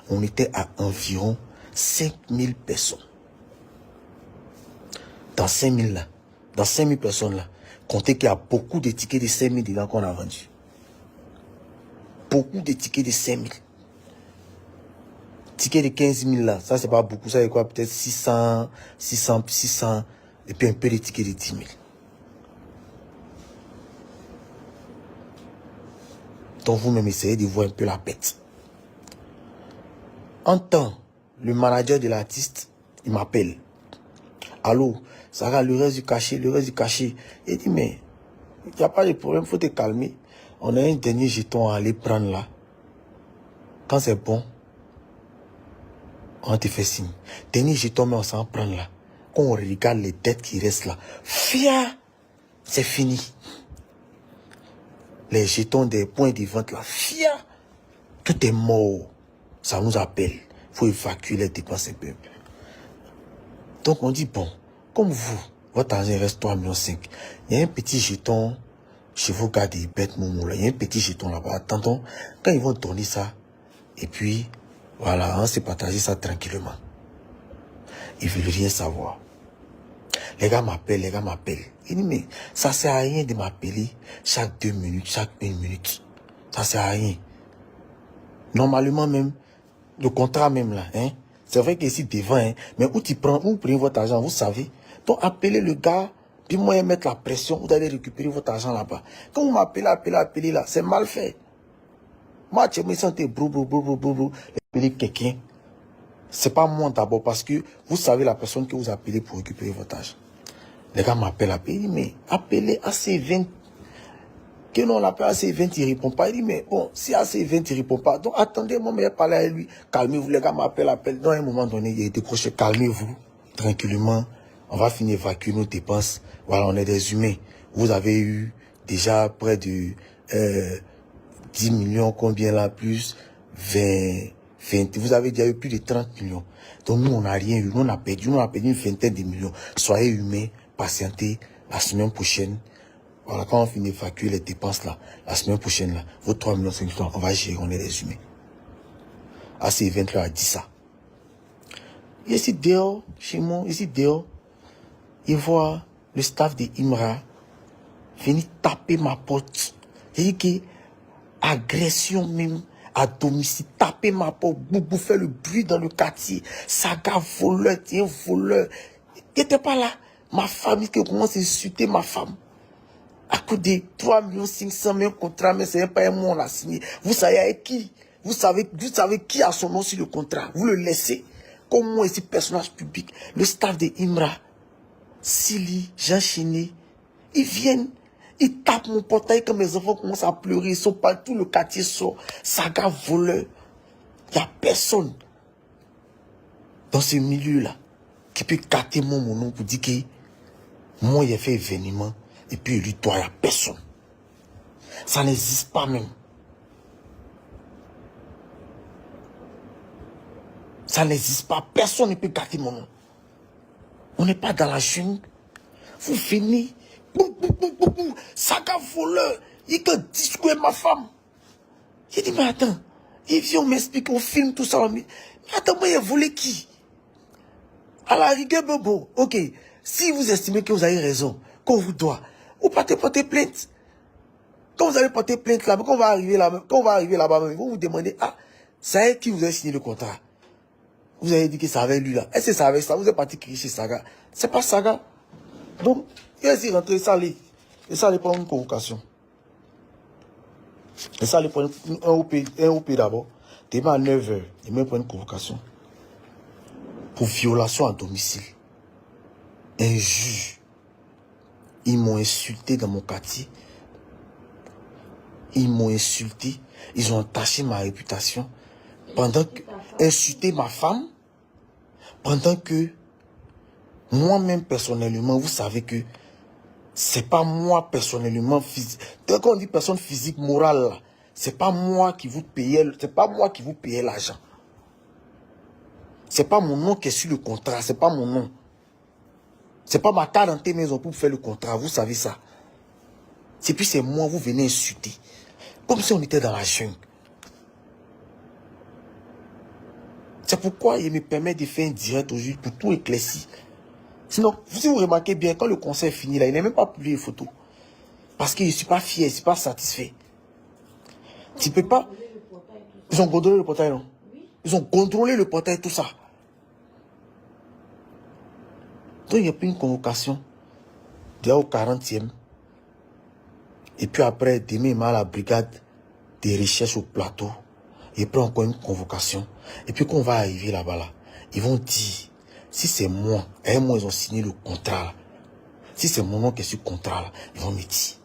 on était à environ 5000 personnes. Dans 5000 là, dans 5000 personnes là, comptez qu'il y a beaucoup de tickets de 5000 dedans qu'on a vendus. Beaucoup de tickets de 5000. Tickets de 15 000 là, ça c'est pas beaucoup, ça c'est quoi, peut-être 600, et puis un peu de tickets de 10 000. Donc vous-même essayez de voir un peu la bête. En temps, le manager de l'artiste, il m'appelle. Allô, Sarah, le reste du cachet. Il dit, mais il n'y a pas de problème, il faut te calmer. On a un dernier jeton à aller prendre là. Quand c'est bon, on te fait signe. Dernier jeton, mais on s'en prend là. Quand on regarde les dettes qui restent là, c'est fini. Les jetons des points de vente là, tout est mort. Ça nous appelle. Il faut évacuer les dépenses un peu. Donc on dit, bon, comme vous, votre argent reste 3,5 millions. Il y a un petit jeton chez vos gars des bêtes momo là. Il y a un petit jeton là-bas. Attendons, quand ils vont donner ça, et puis, voilà, on s'est partagé ça tranquillement. Ils veulent rien savoir. Les gars m'appellent. Ils disent, mais ça sert à rien de m'appeler chaque 2 minutes, chaque 1 minute. Ça sert à rien. Normalement même, le contrat même là, hein. C'est vrai que ici devant, hein, mais où vous prenez votre argent, vous savez. Donc appelez le gars, puis moi mettre la pression, vous allez récupérer votre argent là-bas. Quand vous m'appelez, appelez là, c'est mal fait. Moi, je me sentais appeler quelqu'un. C'est pas moi d'abord, parce que vous savez la personne que vous appelez pour récupérer votre argent. Les gars m'appellent, ils disent, mais appelez AC20. Que non, on l'appelle AC20, il répond pas. Il dit, mais bon, si AC20, il répond pas, donc attendez, moi, mais parler à lui. Calmez-vous, les gars m'appellent. Dans un moment donné, il a décroché. Calmez-vous, tranquillement. On va finir évacuer nos dépenses. Voilà, on est des humains. Vous avez eu déjà près de 10 millions, combien là, plus 20. Vous avez déjà eu plus de 30 millions. Donc nous, on n'a rien eu. Nous, on a perdu une vingtaine de millions. Soyez humains, patientez. La semaine prochaine, voilà, quand on finit d'évacuer les dépenses là, la semaine prochaine là, vos 3 millions 5 millions, on va gérer, on est des humains. AC20 là a dit ça. Ici dehors, chez moi, il voit le staff de Imra venir taper ma porte. Il dit que agression même à domicile, taper ma porte, boubou, faire le bruit dans le quartier, saga voleur, tiens voleur. Il n'était pas là. Ma famille qui commence à insulter ma femme. À coup de 3 500 000 contrats, mais c'est pas un mot on a signé. Vous savez avec qui? vous savez qui a son nom sur le contrat. Vous le laissez. Comme moi ici, personnage public, le staff de Imra, Sili, Jean Chiné, ils viennent, ils tapent mon portail quand mes enfants commencent à pleurer. Ils sont pas, tout le quartier sort. Saga voleur. Il n'y a personne dans ce milieu-là qui peut capter mon nom pour dire que moi, j'ai fait événement et puis lui, toi, il n'y a personne. Ça n'existe pas même. Ça n'existe pas. Personne ne peut gâter mon nom. On n'est pas dans la jungle. Vous venez. Saga voleur. Il peut discuter ma femme. J'ai dit, mais attends. Il vient, on m'explique, on filme tout ça. Mais attends, moi, il a volé qui? À la rigueur, bon, ok. Si vous estimez que vous avez raison, qu'on vous doit, vous partez porter plainte. Quand vous allez porter plainte là, quand on va arriver là-bas, vous vous demandez, ah, c'est qui vous a signé le contrat? Vous avez dit que ça avait lui là. Est-ce que ça avait ça? Vous êtes parti crier chez Saga. C'est pas Saga. Donc, il a essayé de rentrer, ça allait. Et ça allait prendre une convocation. Et ça allait prendre un OP d'abord. Demain à 9h, il me prend une convocation. Pour violation à domicile. Un juge. Ils m'ont insulté dans mon quartier. Ils m'ont insulté. Ils ont entaché ma réputation. Pendant que... Insulté ma femme. Pendant que... Moi-même, personnellement, vous savez que... C'est pas moi, personnellement, physique. Quand on dit personne physique, morale, c'est pas moi qui vous payais... C'est pas moi qui vous payais l'argent. C'est pas mon nom qui est sur le contrat. C'est pas mon nom. C'est pas ma carte d'identité maison pour faire le contrat. Vous savez ça. Et puis c'est moi, vous venez insulter. Comme si on était dans la jungle. C'est pourquoi il me permet de faire un direct aujourd'hui pour tout éclaircir. Sinon, si vous remarquez bien, quand le concert finit là, il n'a même pas publié les photos. Parce que je ne suis pas fier, je ne suis pas satisfait. Tu peux pas... Ils ont contrôlé le portail, non? Ils ont contrôlé le portail, tout ça. Donc il n'y a plus une convocation. Déjà au 40e. Et puis après, demain, il m'a à la brigade des recherches au plateau. Il prend encore une convocation. Et puis quand on va arriver là-bas, là, ils vont dire, si c'est moi, et moi, ils ont signé le contrat. Là. Si c'est mon nom qui est sur le contrat, là, ils vont me dire.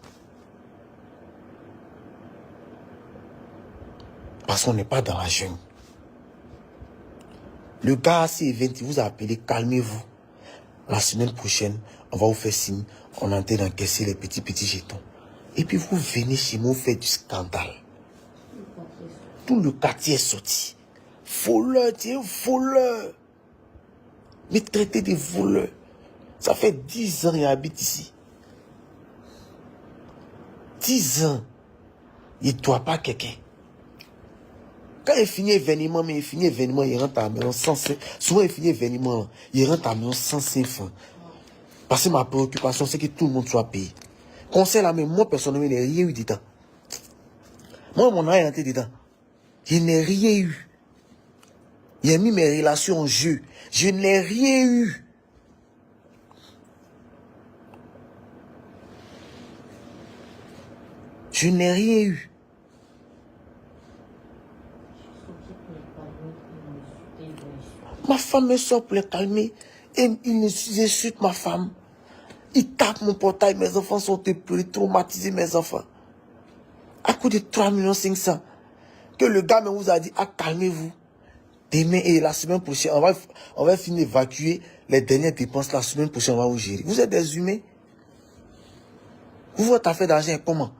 Parce qu'on n'est pas dans la jungle. Le gars, si il vous a appelé, calmez-vous. La semaine prochaine, on va vous faire signe. On est en train d'encaisser les petits jetons. Et puis vous venez chez moi, vous faites du scandale. Tout le quartier est sorti. Voleur, tu es un voleur. Mais traité de voleur. Ça fait 10 ans qu'il habite ici. 10 ans. Il ne doit pas quelqu'un. Quand il finit l'événement, il rentre à la maison sans... Souvent, il finit l'événement, il rentre à la maison sans 5 francs. Parce que ma préoccupation, c'est que tout le monde soit payé. Conseil là, mais moi, personnellement, il n'y a rien eu dedans. Moi, mon nom est rentré dedans. Je n'ai rien eu. Il a mis mes relations en jeu. Je n'ai rien eu. Je n'ai rien eu. Ma femme me sort pour les calmer. Et ils insultent ma femme. Ils tapent mon portail. Mes enfants sont traumatisés, mes enfants. À coup de 3 500 000. Que le gars me vous a dit, ah, calmez-vous. Demain et la semaine prochaine, on va finir d'évacuer les dernières dépenses. La semaine prochaine, on va vous gérer. Vous êtes des humains. Vous, votre affaire d'argent est comment?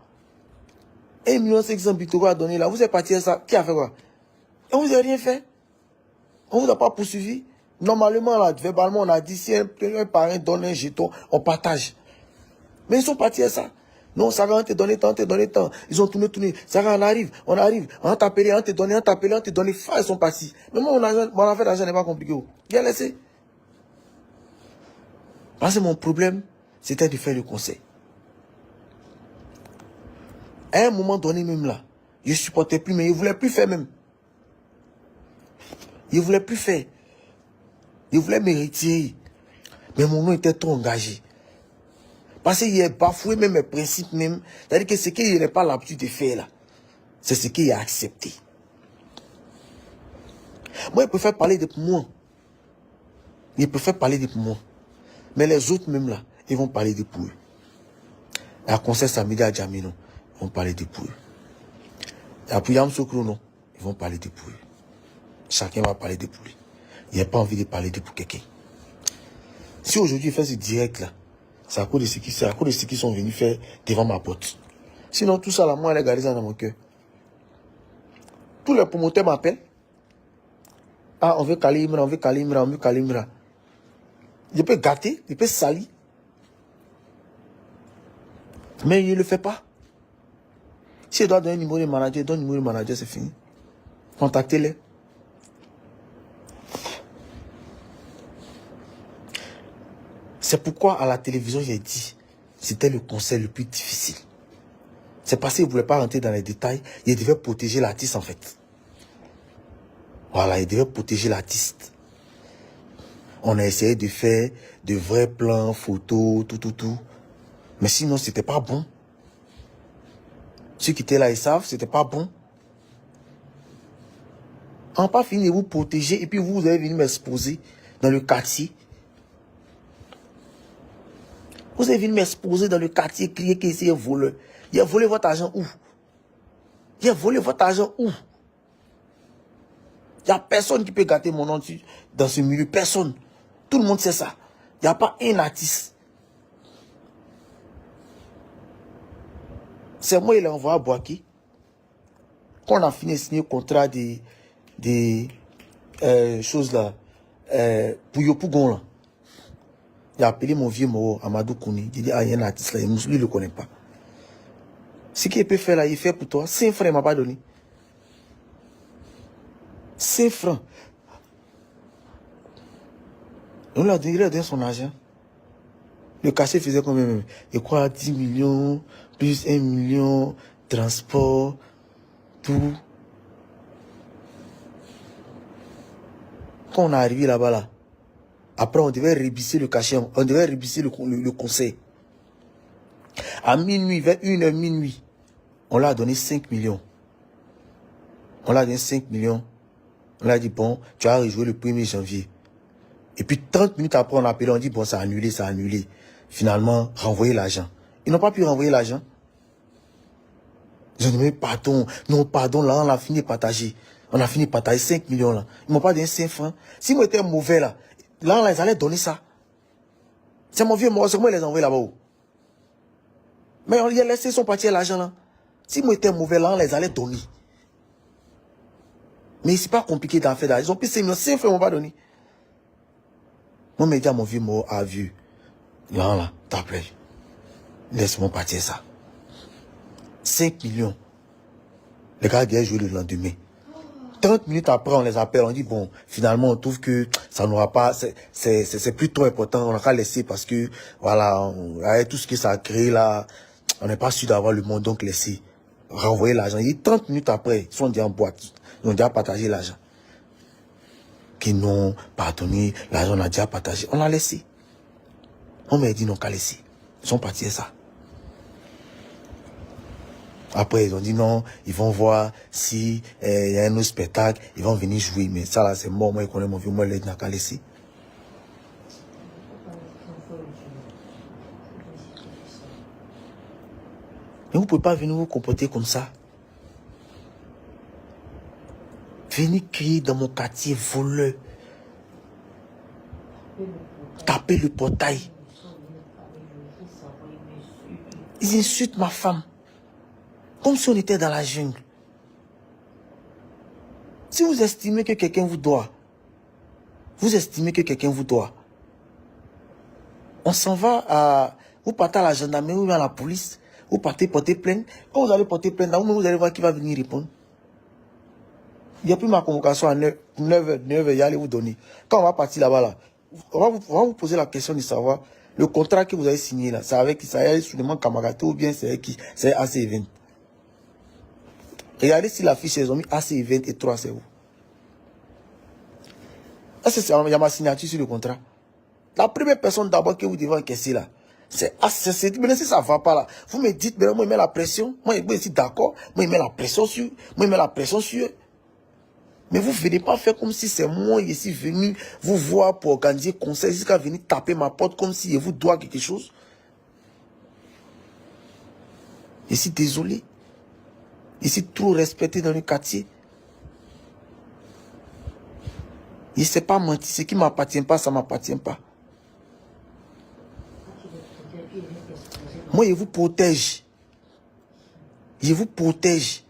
1 500 000 bitoro à donner là. Vous êtes parti à ça. Qui a fait quoi? Et vous n'avez rien fait. On ne vous a pas poursuivi. Normalement, là, verbalement, on a dit, si un parrain donne un jeton, on partage. Mais ils sont partis à ça. Non, ça va, on te donne tant. Ils ont tourné. Ça va, on arrive. On t'appelle, on te donne, ils sont partis. Mais moi, mon affaire d'argent n'est pas compliqué. Bien laissé. Parce que mon problème, c'était de faire le conseil. À un moment donné, même là, je ne supportais plus, mais je ne voulais plus faire même. Je ne voulais plus faire. Je voulais me retirer. Mais mon nom était trop engagé. Parce qu'il a bafoué même mes principes même. C'est-à-dire que ce qu'il n'a pas l'habitude de faire là, c'est ce qu'il a accepté. Moi, ils préfèrent parler de moi. Ils préfèrent parler de moi. Mais les autres même là, ils vont parler de pour eux. À concert samedi à Djamino, ils vont parler de pour eux. À Pouyam Sokro, non, ils vont parler de pour eux. Chacun va parler de pour lui. Il n'y a pas envie de parler de pour quelqu'un. Si aujourd'hui il fait ce direct là, c'est à cause de ce qui sont venus faire devant ma porte. Sinon tout ça là, moi, elle a gardé ça dans mon cœur. Tous les promoteurs m'appellent. Ah, on veut Kalimra, on veut Kalimra, on veut Kalimra. Je peux gâter, je peux salir. Mais il ne le fait pas. Si je dois donner un numéro de manager, donne un numéro de manager, c'est fini. Contactez-les. C'est pourquoi à la télévision, j'ai dit, c'était le conseil le plus difficile. C'est parce qu'il ne voulait pas rentrer dans les détails. Il devait protéger l'artiste en fait. Voilà, il devait protéger l'artiste. On a essayé de faire de vrais plans, photos, tout. Mais sinon, c'était pas bon. Ceux qui étaient là, ils savent, c'était pas bon. On n'a pas fini de vous protéger et puis vous avez venu m'exposer dans le quartier. Vous avez venu m'exposer dans le quartier, crier que c'est un voleur. Il a volé votre argent où? Il a volé votre argent où? Il n'y a personne qui peut gâter mon nom dans ce milieu. Personne. Tout le monde sait ça. Il n'y a pas un artiste. C'est moi qui l'ai envoyé à Boaki. Quand on a fini de signer le contrat des choses là, pour Yopougon là, il a appelé mon vieux Moro, Amadou Kouni. Il dit, ah, il y a un artiste là, lui, il ne le connaît pas. Ce qu'il peut faire là, il fait pour toi. 5 francs, il ne m'a pas donné. 5 francs. On l'a donné son argent. Le cachet faisait combien même? Et quoi, 10 millions, plus 1 million, transport, tout. Quand on est arrivé là-bas, là, après on devait rébisser le cachet, on devait rébisser le conseil. À minuit, vers 1h minuit, on l'a donné 5 millions. On l'a donné 5 millions. On l'a dit, bon, tu as rejoué le 1er janvier. Et puis 30 minutes après, on a appelé, on dit, bon, ça a annulé, ça a annulé. Finalement, renvoyer l'argent. Ils n'ont pas pu renvoyer l'argent. Ils ont dit, pardon, non, pardon, là, on a fini de partager. On a fini de partager 5 millions, là. Ils ne m'ont pas donné 5 francs. Si moi j'étais mauvais, là, ils allaient donner ça. C'est mon vieux mort, c'est moi qui les ai envoyés là-bas. Mais on les a laissé, ils sont partis à l'argent, là. Si moi j'étais mauvais, là, on les allait donner. Mais c'est pas compliqué d'en faire. Ils ont pris 5 millions, 5 francs, ils ne m'ont pas donné. Moi, je me dis à mon vieux mort, à vu. Là, t'as plaît. Laisse-moi partir ça. 5 millions. Les gars viennent jouer le lendemain. 30 minutes après, on les appelle, on dit, bon, finalement, on trouve que ça n'aura pas, c'est plus trop important, on a qu'à laisser parce que, voilà, avec tout ce que ça a créé là, on n'est pas sûr d'avoir le monde, donc laisser. Renvoyer l'argent. Et 30 minutes après, ils sont déjà en boîte. Ils ont déjà partagé l'argent. Qui n'ont pas donné, l'argent on a déjà partagé. On l'a laissé. On m'a dit non qu'à laisser. Ils sont partis à ça. Après, ils ont dit non, ils vont voir si y a un autre spectacle, ils vont venir jouer. Mais ça là, c'est mort. Moi, je connais mon vieux, moi, je l'ai dit qu'à laisser. Mais vous ne pouvez pas venir vous comporter comme ça. Venir crier dans mon quartier voleur. Taper le portail. Ils insultent ma femme. Comme si on était dans la jungle. Si vous estimez que quelqu'un vous doit, on s'en va à... Vous partez à la gendarmerie ou à la police, vous partez porter plainte. Quand vous allez porter plainte, vous allez voir qui va venir répondre. Il n'y a plus ma convocation à 9h, y allez vous donner. Quand on va partir là-bas, là, on va vous poser la question de savoir, le contrat que vous avez signé là, c'est avec qui? C'est seulement Kamagaté ou bien c'est avec qui? C'est AC Event. Regardez si la fiche, ils ont mis AC Event et 3, c'est où? Il y a ma signature sur le contrat. La première personne d'abord que vous devez encaisser là, c'est AC. Mais si ça ne va pas là, vous me dites, mais moi, je mets la pression. Moi, je suis d'accord. Moi, je mets la pression sur. Mais vous ne venez pas faire comme si c'est moi qui suis venu vous voir pour organiser conseil, jusqu'à venir taper ma porte comme si je vous dois quelque chose. Je suis désolé. Je suis trop respecté dans le quartier. Je ne sais pas mentir. Ce qui ne m'appartient pas, ça ne m'appartient pas. Moi, je vous protège. Je vous protège.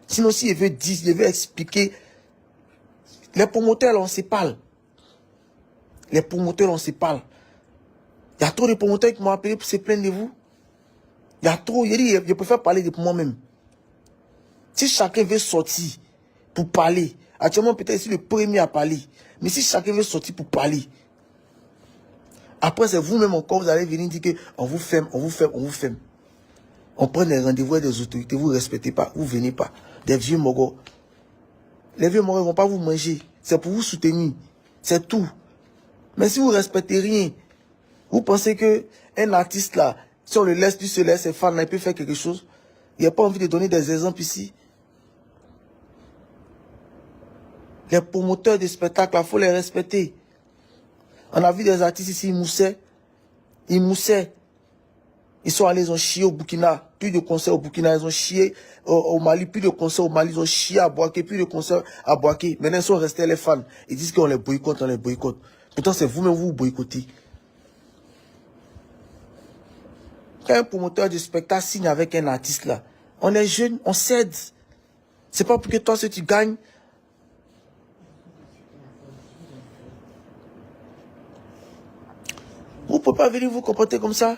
Sinon, si je veux dire, je veux expliquer. Les promoteurs, on se parle. Les promoteurs, on se parle. Il y a trop de promoteurs qui m'ont appelé pour se plaindre de vous. Il y a trop. Je préfère parler de moi-même. Si chacun veut sortir pour parler, actuellement, peut-être je suis le premier à parler. Mais si chacun veut sortir pour parler, après, c'est vous-même encore, vous allez venir dire qu'on vous ferme, on vous ferme, on vous ferme. On prend des rendez-vous avec des autorités, vous ne respectez pas, vous ne venez pas. Des vieux mogos. Les vieux mogos ne vont pas vous manger. C'est pour vous soutenir. C'est tout. Mais si vous ne respectez rien, vous pensez qu'un artiste là, si on le laisse, lui se laisse, ses fans là, il peut faire quelque chose. Il n'y a pas envie de donner des exemples ici. Les promoteurs de spectacles, il faut les respecter. On a vu des artistes ici, ils moussaient. Ils sont allés, ils ont chié au Burkina. Plus de concerts au Burkina, ils ont chié au Mali. Plus de concerts au Mali, ils ont chié à Boaké. Plus de concerts à Boaké. Maintenant, ils sont restés les fans. Ils disent qu'on les boycotte, on les boycotte. Pourtant, c'est vous-même, vous boycottez. Quand un promoteur de spectacle signe avec un artiste là, on est jeune, on cède. C'est pas pour que toi, si tu gagnes. Vous ne pouvez pas venir vous comporter comme ça.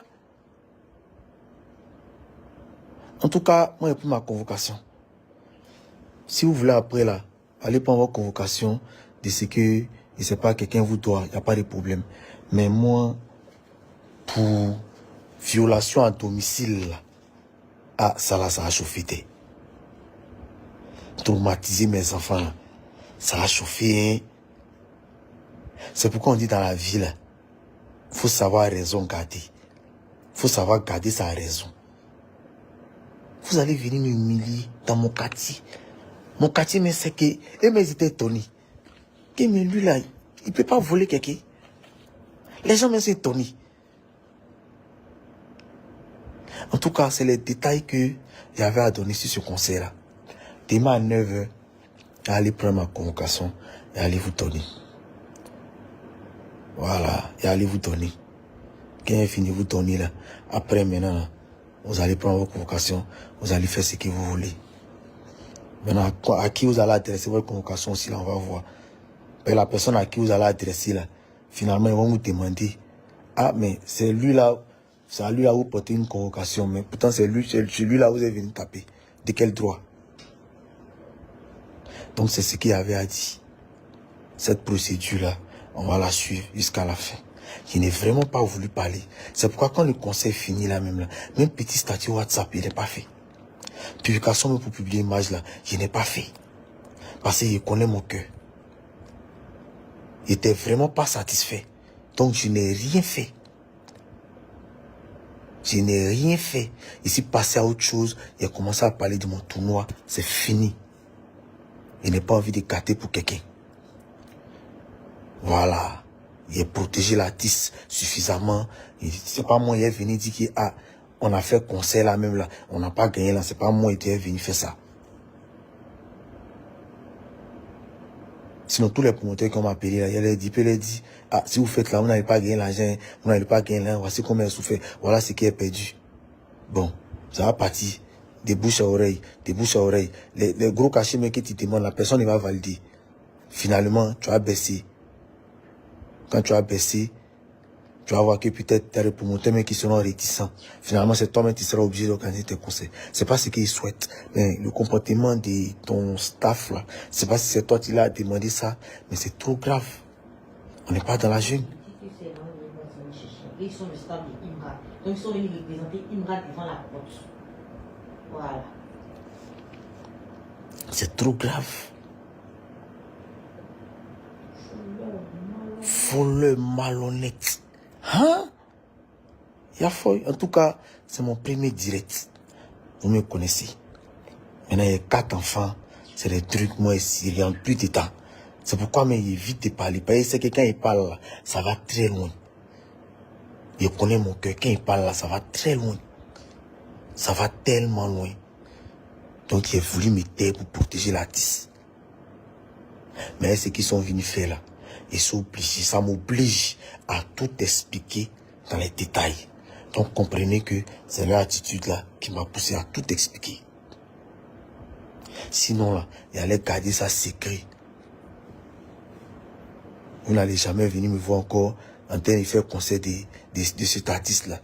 En tout cas, moi, j'ai pris ma convocation. Si vous voulez après, là, allez prendre votre convocation de ce que, je ne sais pas, quelqu'un vous doit, il n'y a pas de problème. Mais moi, pour violation à domicile, là, ah, ça là, ça a chauffé. Traumatiser mes enfants, là, ça a chauffé. Hein. C'est pourquoi on dit dans la vie, là, il faut savoir raison garder. Il faut savoir garder sa raison. Vous allez venir m'humilier dans mon quartier. Mon quartier, mais c'est que... Et mais ils étaient étonnés. Mais lui, là, il ne peut pas voler quelqu'un. Les gens, mais sont étonnés. En tout cas, c'est les détails que j'avais à donner sur ce concert-là. Demain à 9h, j'allais prendre ma convocation et aller vous donner. Voilà, et aller vous donner. Quand j'ai fini de vous donner, là, après maintenant, là, vous allez prendre vos convocations, vous allez faire ce que vous voulez. Maintenant, à qui vous allez adresser votre convocation aussi, là, on va voir. Et la personne à qui vous allez adresser, là, finalement, ils vont vous demander, ah, mais c'est lui là, c'est à lui là où vous portez une convocation, mais pourtant c'est lui là où vous êtes venu taper. De quel droit? Donc c'est ce qu'il y avait à dire. Cette procédure-là, on va la suivre jusqu'à la fin. Je n'ai vraiment pas voulu parler. C'est pourquoi quand le conseil finit là même, petit statut WhatsApp, il n'est pas fait. Publication même pour publier l'image là, je n'ai pas fait. Parce que je connais mon cœur. Il n'était vraiment pas satisfait. Donc je n'ai rien fait. Je n'ai rien fait. Je suis passé à autre chose. J'ai commencé à parler de mon tournoi. C'est fini. Je n'ai pas envie de gâter pour quelqu'un. Voilà. J'ai protégé l'artiste suffisamment. C'est pas moi qui est venu dire que ah, on a fait concert là même là. On n'a pas gagné là. C'est pas moi qui est venu faire ça. Sinon, tous les promoteurs qui m'ont appelé là, il peut leur dire, ah, si vous faites là, vous n'allez pas gagner l'argent, vous n'allez pas gagner là, voici combien vous faites, voilà ce qui est perdu. Bon, ça va partir de bouche à oreille, de bouche à oreille. Les gros cachets mais que tu demandes, la personne ne va valider. Finalement, tu vas baisser. Quand tu vas baisser, tu vas voir que peut-être tu as des promoteurs mais qui seront réticents. Finalement, c'est toi-même qui seras obligé d'organiser tes conseils. C'est pas ce qu'ils souhaitent. Mais le comportement de ton staff là, c'est pas si c'est toi qui l'as demandé ça, mais c'est trop grave. On n'est pas dans la jungle. Ils sont le staff de Imra. Donc ils sont venus représenter Imra devant la porte. Voilà. C'est trop grave. Voleur malhonnête. Hein? En tout cas, c'est mon premier direct. Vous me connaissez. Maintenant, il y a 4 enfants. C'est des trucs, moi, ici, il rentre plus de temps. C'est pourquoi mais il évite de parler. Parce que c'est que quand il parle là, ça va très loin. Il connaît mon cœur. Quand il parle là, ça va très loin. Ça va tellement loin. Donc il a voulu me taire pour protéger l'artiste. Mais ce qu'ils sont venus faire là, ils sont obligés. Ça m'oblige à tout expliquer dans les détails. Donc comprenez que c'est leur attitude là qui m'a poussé à tout expliquer. Sinon là, il allait garder ça secret. Vous n'allez jamais venir me voir encore en train de faire concert de cet artiste-là.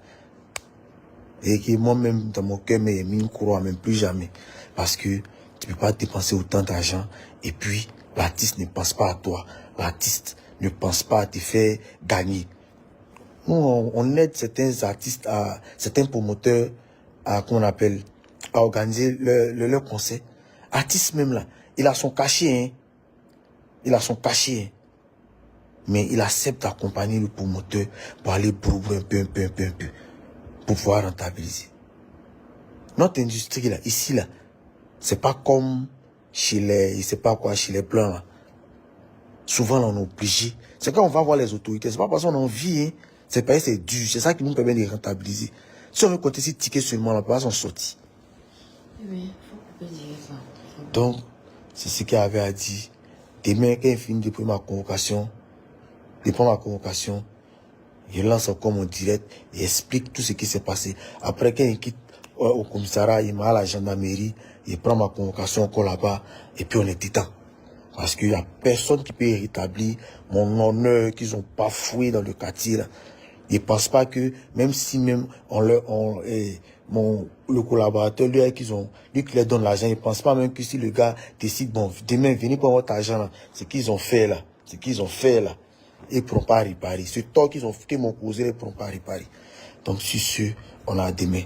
Et que moi-même, dans mon cœur, mais je ne crois même plus jamais. Parce que tu ne peux pas dépenser autant d'argent. Et puis, l'artiste ne pense pas à toi. L'artiste ne pense pas à te faire gagner. Nous, on aide certains artistes, certains promoteurs, comment on appelle, à organiser leur concert. Artiste même là, il a son cachet. Hein. Il a son cachet. Hein. Mais il accepte d'accompagner le promoteur pour aller broubrer un peu, pour pouvoir rentabiliser. Notre industrie là, ici là, c'est pas comme chez les, je sais pas quoi, chez les blancs là. Souvent là, on est obligé. C'est quand on va voir les autorités, c'est pas parce qu'on a envie, hein. C'est parce que c'est dur, c'est ça qui nous permet de rentabiliser. Si on veut compter ces tickets seulement, on ne peut pas s'en sortir. Oui, faut dire ça. Donc, c'est ce qu'il avait à dire. Demain, quand il finit de prendre ma convocation, je lance encore mon direct et explique tout ce qui s'est passé. Après, quand il quitte au commissariat, il m'a à la gendarmerie, il prend ma convocation encore là-bas, et puis on est dedans. Parce qu'il n'y a personne qui peut rétablir mon honneur qu'ils ont bafoué dans le quartier là. Ils ne pensent pas que, même si même le collaborateur, lui qui leur donne l'argent, ils ne pensent pas même que si le gars décide, bon, demain, venez prendre votre argent là, ce qu'ils ont fait là, ils ne pourront pas réparer. Ce tort qu'ils m'ont causé, ils ne pourront pas réparer. Donc, sur ce, on a demain.